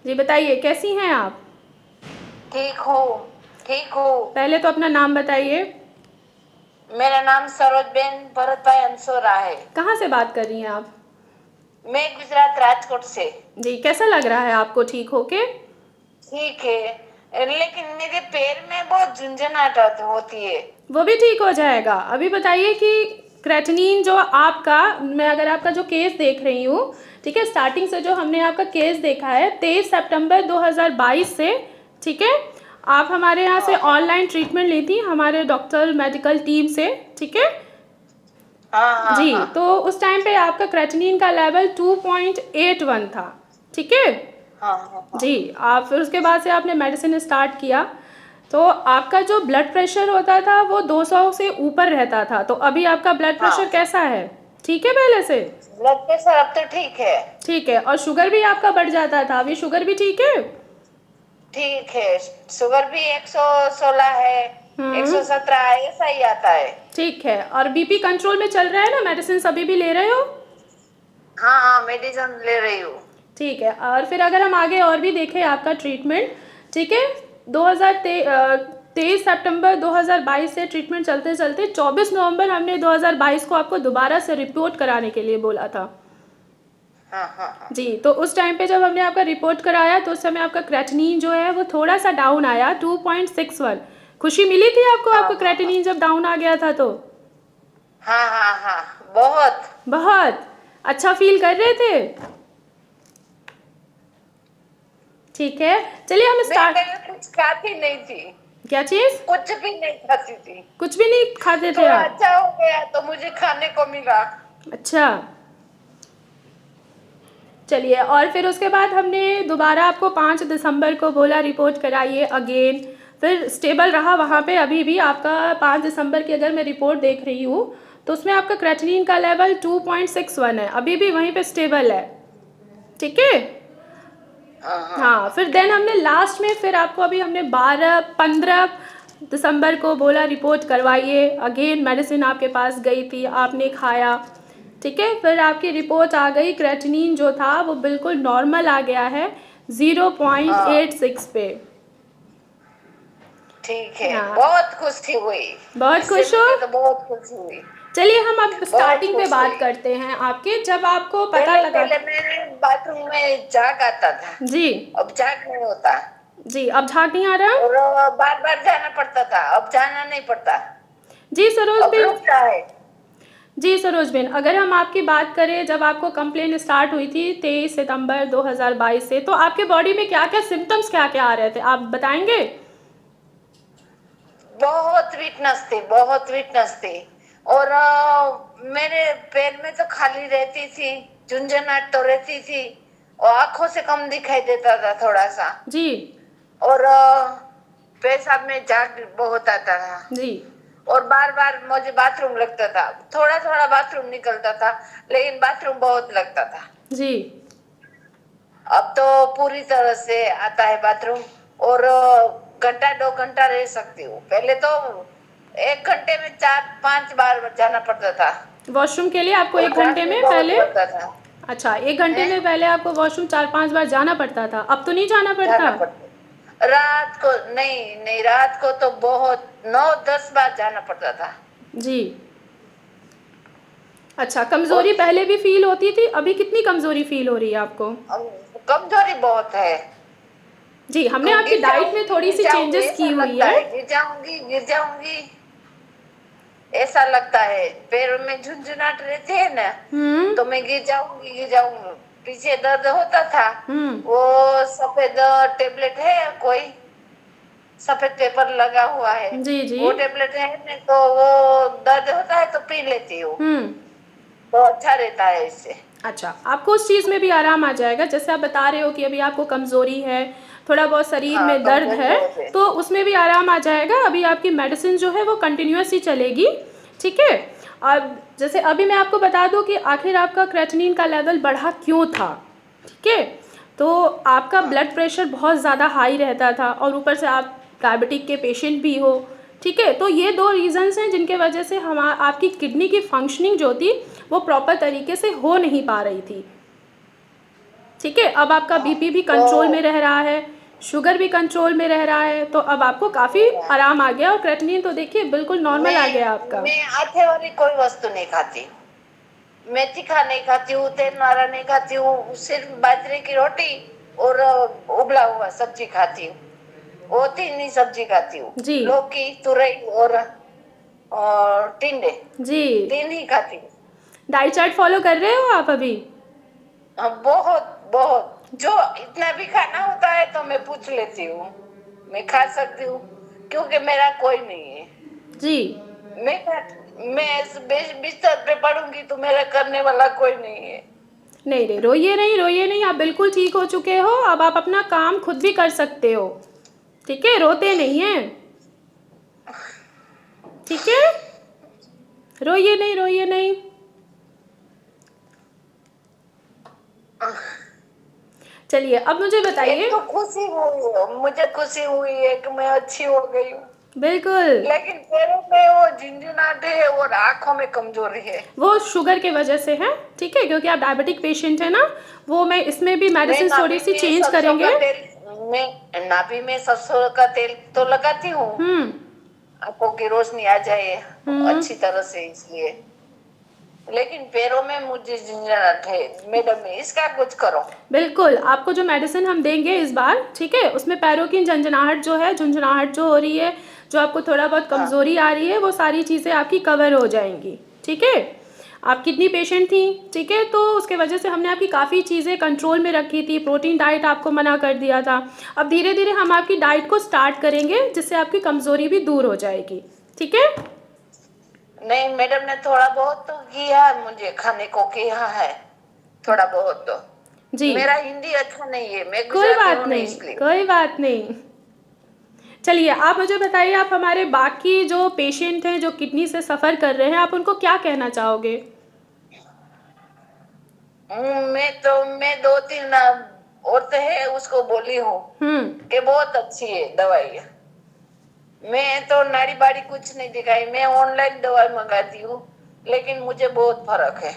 जी बताइए, कैसी हैं आप? ठीक हूँ। ठीक हूँ। पहले तो अपना नाम बताइए। मेरा नाम सरोजबेन भरत भाई अंसोरा है। कहाँ से बात कर रही हैं आप? मैं गुजरात राजकोट से। जी, कैसा लग रहा है आपको ठीक होके? ठीक है, लेकिन मेरे पैर में बहुत झुंझुनाहट होती है। वो भी ठीक हो जाएगा। अभी बताइए कि क्रेटनिन जो आपका, मैं अगर आपका जो केस देख रही हूँ, ठीक है, स्टार्टिंग से जो हमने आपका केस देखा है 23 सितंबर 2022 से, ठीक है, आप हमारे यहाँ से हाँ ऑनलाइन ट्रीटमेंट ली थी हमारे डॉक्टर मेडिकल टीम से, ठीक है। हाँ हाँ जी, हाँ तो उस टाइम पे आपका क्रेटनिन का लेवल 2.81 था, ठीक है। हाँ हाँ हाँ जी, आप फिर उसके बाद से आपने मेडिसिन स्टार्ट किया, तो आपका जो ब्लड प्रेशर होता था वो 200 से ऊपर रहता था। तो अभी आपका ब्लड प्रेशर हाँ। कैसा है? ठीक है पहले से? ब्लड प्रेशर अब तो ठीक है। ठीक है। और शुगर भी आपका बढ़ जाता था, अभी शुगर भी ठीक है? ठीक है, शुगर भी 116 है, हम्म। 117 है, ऐसा ही आता है। ठीक है। और बीपी कंट्रोल में चल रहा है ना? मेडिसिन अभी भी ले रहे हो? हाँ हाँ, मेडिसिन ले रही हूँ। ठीक है। और फिर अगर हम आगे और भी देखें आपका ट्रीटमेंट, ठीक है, 23 सितंबर 2022 से ट्रीटमेंट चलते चलते 24 नवंबर हमने 2022 को आपको दोबारा से रिपोर्ट कराने के लिए बोला था। हाँ हाँ हाँ जी, तो उस टाइम पे जब हमने आपका रिपोर्ट कराया तो उस समय आपका क्रेटिनिन जो है वो थोड़ा सा डाउन आया, 2.61। खुशी मिली थी आपको, हाँ आपका हाँ हाँ क्रेटिनिन जब डाउन आ गया था तो? हाँ हाँ हाँ, बहुत। बहुत अच्छा फील कर रहे थे? ठीक है, चलिए हम मैं स्टार्ट। पहले कुछ खाती नहीं थी। क्या चीज़? कुछ भी नहीं खाती थी। कुछ भी नहीं खाते थे थोड़ा आप? अच्छा हो गया तो मुझे खाने को मिला। अच्छा, चलिए। और फिर उसके बाद हमने दोबारा आपको 5 दिसंबर को बोला रिपोर्ट कराइए अगेन, फिर स्टेबल रहा वहाँ पे। अभी भी आपका 5 दिसंबर की अगर मैं रिपोर्ट देख रही हूँ तो उसमें आपका क्रेटिनिन का लेवल 2.61 है, अभी भी वहीं पे स्टेबल है, ठीक है। हाँ हाँ हाँ, फिर देन हमने लास्ट में फिर आपको अभी हमने 15 दिसंबर को बोला रिपोर्ट करवाइए अगेन। मेडिसिन आपके पास गई थी, आपने खाया, ठीक है। फिर आपकी रिपोर्ट आ गई, क्रेटिनिन जो था वो बिल्कुल नॉर्मल आ गया है, हाँ। 0.86 पे। ठीक है, हाँ, बहुत खुशी हुई। बहुत इससे खुश हो? मुझे तो बहुत खुशी हुई। चलिए हम अब बहुत स्टार्टिंग पे खुश बात हुई। करते हैं आपके, जब आपको पता पहले लगा। पहले मेरे बाथरूम में झाग आता था। जी। अब झाग नहीं होता। जी, अब झाग नहीं आ रहा? और बार बार जाना पड़ता था, अब जाना नहीं पड़ता। जी सरोज अब बेन। रुकता है। जी सरोज बेन, अगर हम आपकी बात करें जब आपको कंप्लेन स्टार्ट हुई थी 23 सितंबर 2022 से, तो आपके बॉडी में क्या क्या सिम्टम्स क्या क्या आ रहे थे, आप बताएंगे? बहुत वीकनेस थी, बहुत वीकनेस थी। और मेरे पैर में तो खाली रहती थी, झुंझुनाहट तो रहती थी। और आंखों से कम दिखाई देता था थोड़ा सा। जी। और पेशाब में झाग बहुत आता था। जी। और बार बार मुझे बाथरूम लगता था। थोड़ा थोड़ा बाथरूम निकलता था, लेकिन बाथरूम बहुत लगता था। जी। अब तो पूरी तरह से आता है बाथरूम। और घंटा 2 घंटा रह सकती हूँ। पहले तो 1 घंटे में 4-5 बार जाना पड़ता था। वॉशरूम के लिए आपको और 1 घंटे त्रास भी में बहुत पहले? होता था। अच्छा, 1 घंटे है, में पहले आपको वॉशरूम 4-5 बार जाना पड़ता था, अब तो नहीं जाना जाना पड़ता? पड़ता। रात को नहीं नहीं, रात को तो बहुत 9-10 बार जाना पड़ता था। जी। अच्छा, और कमज़ोरी पहले भी फील होती थी, अभी कितनी कमज़ोरी फील हो रही है आपको? कमजोरी बहुत है। जी, हमने आपकी गिर डाइट में जाऊंगी थोड़ी गिर सी जाऊंगी चेंजेस की ऐसा हुई लगता है। है, गिर जाऊंगी गिर जाऊंगी ऐसा लगता है। पैरों में झुंझुनाट रहते हैं ना, हम्म। तो मैं गिर जाऊंगी। पीछे दर्द होता था। हम्म। वो सफेद टेबलेट है कोई, सफेद पेपर लगा हुआ है। जी। जी। वो टेबलेट है ना, तो वो दर्द होता है तो पी लेती हूँ। हम्म। तो अच्छा रहता है इससे। अच्छा, आपको उस चीज़ में भी आराम आ जाएगा, जैसे आप बता रहे हो कि अभी आपको कमज़ोरी है, थोड़ा बहुत शरीर हाँ, में दर्द कमजोरी है, बहुत है। तो उसमें भी आराम आ जाएगा। अभी आपकी मेडिसिन जो है वो कंटिन्यूस ही चलेगी, ठीक है। अब जैसे अभी मैं आपको बता दूं कि आखिर आपका क्रेटिनिन का लेवल बढ़ा क्यों था, ठीक है। तो आपका हाँ ब्लड प्रेशर बहुत ज़्यादा हाई रहता था और ऊपर से आप डायबिटिक के पेशेंट भी हो, ठीक है। तो ये दो रीज़न्स हैं जिनके वजह से हम आपकी किडनी की फंक्शनिंग जो थी वो प्रॉपर तरीके से हो नहीं पा रही थी। ठीक है, अब आपका बीपी भी कंट्रोल में रह रहा है, शुगर भी कंट्रोल में रह रहा है, तो अब आपको काफ़ी आराम आ गया और क्रेटिनिन तो देखिए बिल्कुल नॉर्मल आ गया आपका। मैं आटे वाली कोई वस्तु नहीं खाती, मैं तीखा नहीं खाती हूँ, तेल वाला नहीं खाती हूँ, सिर्फ बाजरे की रोटी और उबला हुआ सब्जी खाती हूँ। वो तीन ही सब्जी खाती हूँ, जी लौकी, तुरई और टिंडे, जी। तीन ही खाती हूँ। डाइट चार्ट फॉलो कर रहे हो आप अभी? बहुत बहुत, जो इतना भी खाना होता है तो मैं पूछ लेती हूँ, मैं खा सकती हूँ, क्योंकि मेरा कोई नहीं है। जी मैं इस बिस्तर पे पड़ूंगी तो मेरा करने वाला कोई नहीं है। नहीं नहीं, रोइए नहीं, रोइए नहीं, आप बिल्कुल ठीक हो चुके हो, अब आप अपना काम खुद भी कर सकते हो। ठीक है, रोते नहीं हैं, ठीक है, रोइए नहीं, रोइए नहीं। चलिए अब मुझे बताइए। एक तो खुशी हुई है, मुझे खुशी हुई है कि मैं अच्छी हो गई हूँ, बिल्कुल, लेकिन पैरों में वो झिंझुनाहट है और आंखों में कमजोरी है। वो शुगर के वजह से है, ठीक है, क्योंकि आप डायबिटिक पेशेंट है ना, वो मैं इसमें भी मैं मेडिसिन थोड़ी नाभि सी में चेंज सरसों करेंगे। का तेल मैं नाभि में सरसों का तेल तो लगाती हूँ, हम्म आंखों की रोशनी आ जाए हम्म। अच्छी तरह से, इसलिए। लेकिन पैरों में मुझे झंझनाहट है, मैडम इसका कुछ करो। बिल्कुल, आपको जो मेडिसिन हम देंगे इस बार, ठीक है, उसमें पैरों की झंझनाहट जो है, झुंझुनाहट जो हो रही है, जो आपको थोड़ा बहुत हाँ कमज़ोरी आ रही है, वो सारी चीज़ें आपकी कवर हो जाएंगी। ठीक है, आप किडनी पेशेंट थी, ठीक है, तो उसके वजह से हमने आपकी काफ़ी चीज़ें कंट्रोल में रखी थी, प्रोटीन डाइट आपको मना कर दिया था। अब धीरे धीरे हम आपकी डाइट को स्टार्ट करेंगे, जिससे आपकी कमज़ोरी भी दूर हो जाएगी। ठीक है, नहीं, मैडम ने थोड़ा बहुत तो किया है, मुझे खाने को किया है थोड़ा बहुत तो। जी, मेरा हिंदी अच्छा नहीं है, मैं कोई गुजराती बात हूँ ना, नहीं, इसलिए। कोई बात नहीं। चलिए आप मुझे बताइए, आप हमारे बाकी जो पेशेंट हैं जो किडनी से सफ़र कर रहे हैं, आप उनको क्या कहना चाहोगे? मैं दो तीन औरतें है उसको बोली हूँ हम्म। कि बहुत अच्छी है दवाई। मैं तो नाड़ी बाड़ी कुछ नहीं दिखाई, मैं ऑनलाइन दवाई मंगाती हूँ, लेकिन मुझे बहुत फर्क है,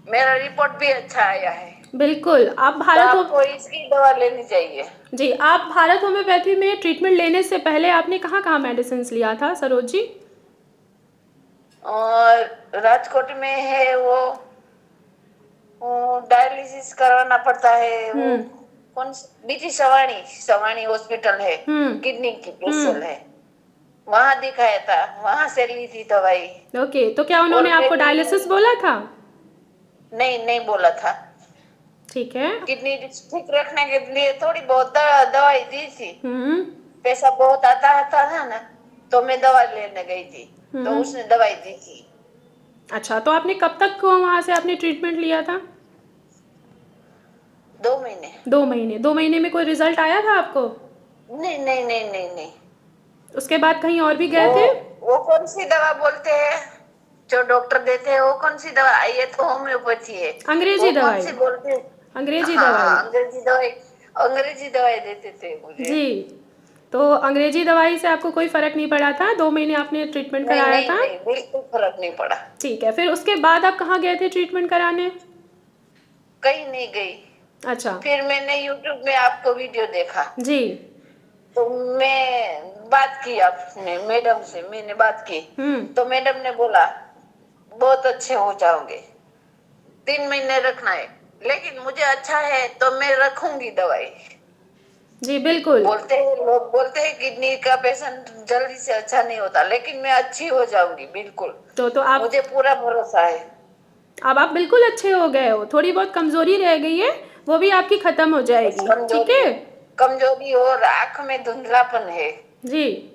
मेरा रिपोर्ट भी अच्छा आया है। बिल्कुल, आप तो भारत हो। आपको इसकी दवा लेनी चाहिए। जी, आप भारत होम्योपैथी में ट्रीटमेंट लेने से पहले आपने कहाँ कहाँ मेडिसिन लिया था सरोज जी? और राजकोट में है वो डायलिसिस करवाना पड़ता है, वो हम्म कौन बीटी सवानी सवानी हॉस्पिटल है, हम्म किडनी की स्पेशल है, वहां दिखाया था, वहां से ली थी दवाई। ओके, तो क्या उन्होंने आपको ऑलरेडी डायलिसिस बोला था? नहीं नहीं बोला था, ठीक है। किडनी ठीक रखने के लिए थोड़ी बहुत दवाई दी थी। हम्म पैसा बहुत आता था ना, तो मैं दवा लेने गई थी, तो हम्म। उसने दवाई दी थी। अच्छा, तो आपने कब तक वहाँ से आपने ट्रीटमेंट लिया था? 2 महीने। 2 महीने, 2 महीने में कोई रिजल्ट आया था आपको? नहीं नहीं नहीं नहीं नहीं। उसके बाद कहीं और भी वो गए थे? वो कौन सी दवा बोलते हैं जो डॉक्टर देते हैं, वो कौन सी दवा, ये तो होम्योपैथी है। अंग्रेजी वो कौन दवाई, सी बोलते हैं? अंग्रेजी दवाई। हाँ, अंग्रेजी दवाई देते थे मुझे। जी, तो अंग्रेजी दवाई से आपको कोई फ़र्क नहीं पड़ा था, 2 महीने आपने ट्रीटमेंट नहीं कराया नहीं था। नहीं, बिल्कुल फर्क नहीं पड़ा। ठीक है, फिर उसके बाद आप कहाँ गए थे ट्रीटमेंट कराने? कहीं नहीं गई। अच्छा। फिर मैंने यूट्यूब में आपको वीडियो देखा, जी। तो मैं बात की, आपने मैडम से मैंने बात की, हम्म। तो मैडम ने बोला बहुत अच्छे हो जाओगे, 3 महीने रखना है, लेकिन मुझे अच्छा है तो मैं रखूंगी दवाई। जी बिल्कुल। बोलते हैं लोग, बोलते हैं किडनी का पेशेंट जल्दी से अच्छा नहीं होता, लेकिन मैं अच्छी हो जाऊंगी बिल्कुल, तो आप, मुझे पूरा भरोसा है। अब आप बिल्कुल अच्छे हो गए हो, थोड़ी बहुत कमज़ोरी रह गई है, वो भी आपकी ख़त्म हो बस जाएगी। ठीक कमजोरी है। कमजोरी और आंख में धुंधलापन है, जी।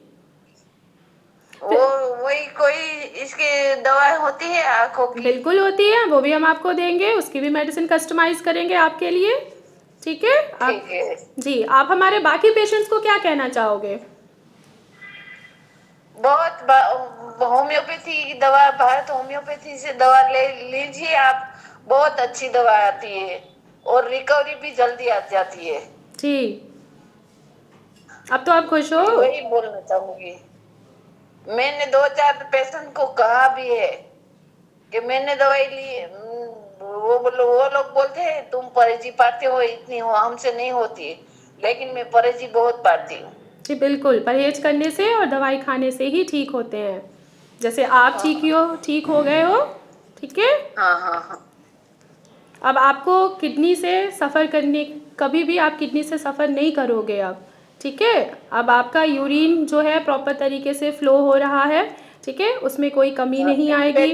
वो फिर वही कोई इसकी दवा होती है आंखों की। बिल्कुल होती है, वो भी हम आपको देंगे, उसकी भी मेडिसिन कस्टमाइज़ करेंगे आपके लिए। ठीक है। आप, ठीक है। जी, आप हमारे बाकी पेशेंट्स को क्या कहना चाहोगे? होम्योपैथी की दवा, भारत होम्योपैथी से दवा ले लीजिए आप, बहुत अच्छी दवा आती है और रिकवरी भी जल्दी आ जाती है। जी, अब तो आप खुश हो? वही बोलना चाहूंगी, मैंने 2 4 पेशेंट को कहा भी है कि मैंने दवाई ली, वो लोग बोलते हैं तुम परहेजी पाते हो, इतनी हो, हमसे नहीं होती है, लेकिन मैं परहेजी बहुत पाती हूँ। जी बिल्कुल, परहेज करने से और दवाई खाने से ही ठीक होते हैं। जैसे आप हाँ ठीक हो गए हो, ठीक है। हाँ हाँ हाँ। अब आपको किडनी से सफ़र करने, कभी भी आप किडनी से सफ़र नहीं करोगे अब, ठीक है। अब आपका यूरिन जो है प्रॉपर तरीके से फ्लो हो रहा है, ठीक है, उसमें कोई कमी हाँ, नहीं आएगी।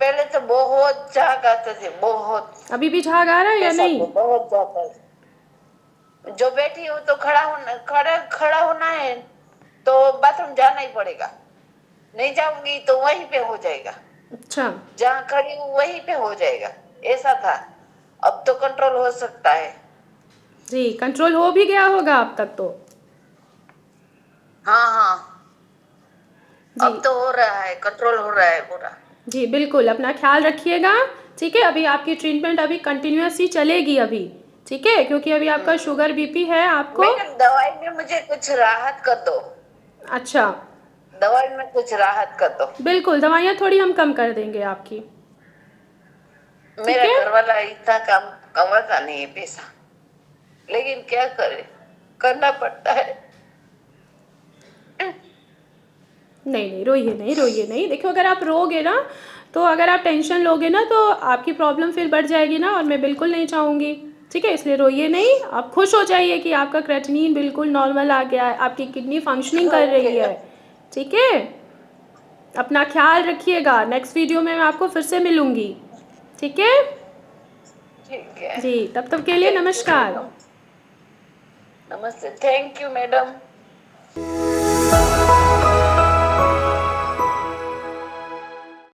पहले तो बहुत झाग आते थे, बहुत अभी भी झाग आ रहा है या पेशाब नहीं? में बहुत जाता है। जो बैठी हूँ तो खड़ा होना है तो बाथरूम जाना ही पड़ेगा, नहीं जाऊंगी तो वहीं पे हो जाएगा, अच्छा। जहाँ खड़ी हूँ वहीं पे हो जाएगा, ऐसा था। अब तो कंट्रोल हो सकता है। जी, कंट्रोल हो भी गया होगा अब तक तो। हाँ हाँ, जी। अब तो हो रहा है, कंट्रोल हो रहा है पूरा। जी बिल्कुल, अपना ख्याल रखिएगा, ठीक है। अभी आपकी ट्रीटमेंट अभी कंटिन्यूअस ही चलेगी अभी, ठीक है, क्योंकि अभी आपका शुगर बीपी है आपको। मैडम दवाई में मुझे कुछ राहत कर दो, अच्छा। दवाई में कुछ राहत कर दो। बिल्कुल, दवाइयाँ थोड़ी हम कम कर देंगे आपकी, ठीक मेरा है। घर वाला इतना काम कमाता नहीं है पैसा, लेकिन क्या करे, करना पड़ता है। नहीं नहीं, रोइए नहीं, रोइए नहीं। देखो अगर आप रोगे ना, तो अगर आप टेंशन लोगे ना तो आपकी प्रॉब्लम फिर बढ़ जाएगी ना, और मैं बिल्कुल नहीं चाहूँगी, ठीक है। इसलिए रोइए नहीं, आप खुश हो जाइए कि आपका क्रेटिनिन बिल्कुल नॉर्मल आ गया है, आपकी किडनी फंक्शनिंग कर ओके रही है, ठीक है। अपना ख्याल रखिएगा, नेक्स्ट वीडियो में मैं आपको फिर से मिलूँगी, ठीक है। ठीक है। जी, तब तक के लिए थैंक यू नमस्कार। मैडम। नमस्ते, थैंक यू मैडम।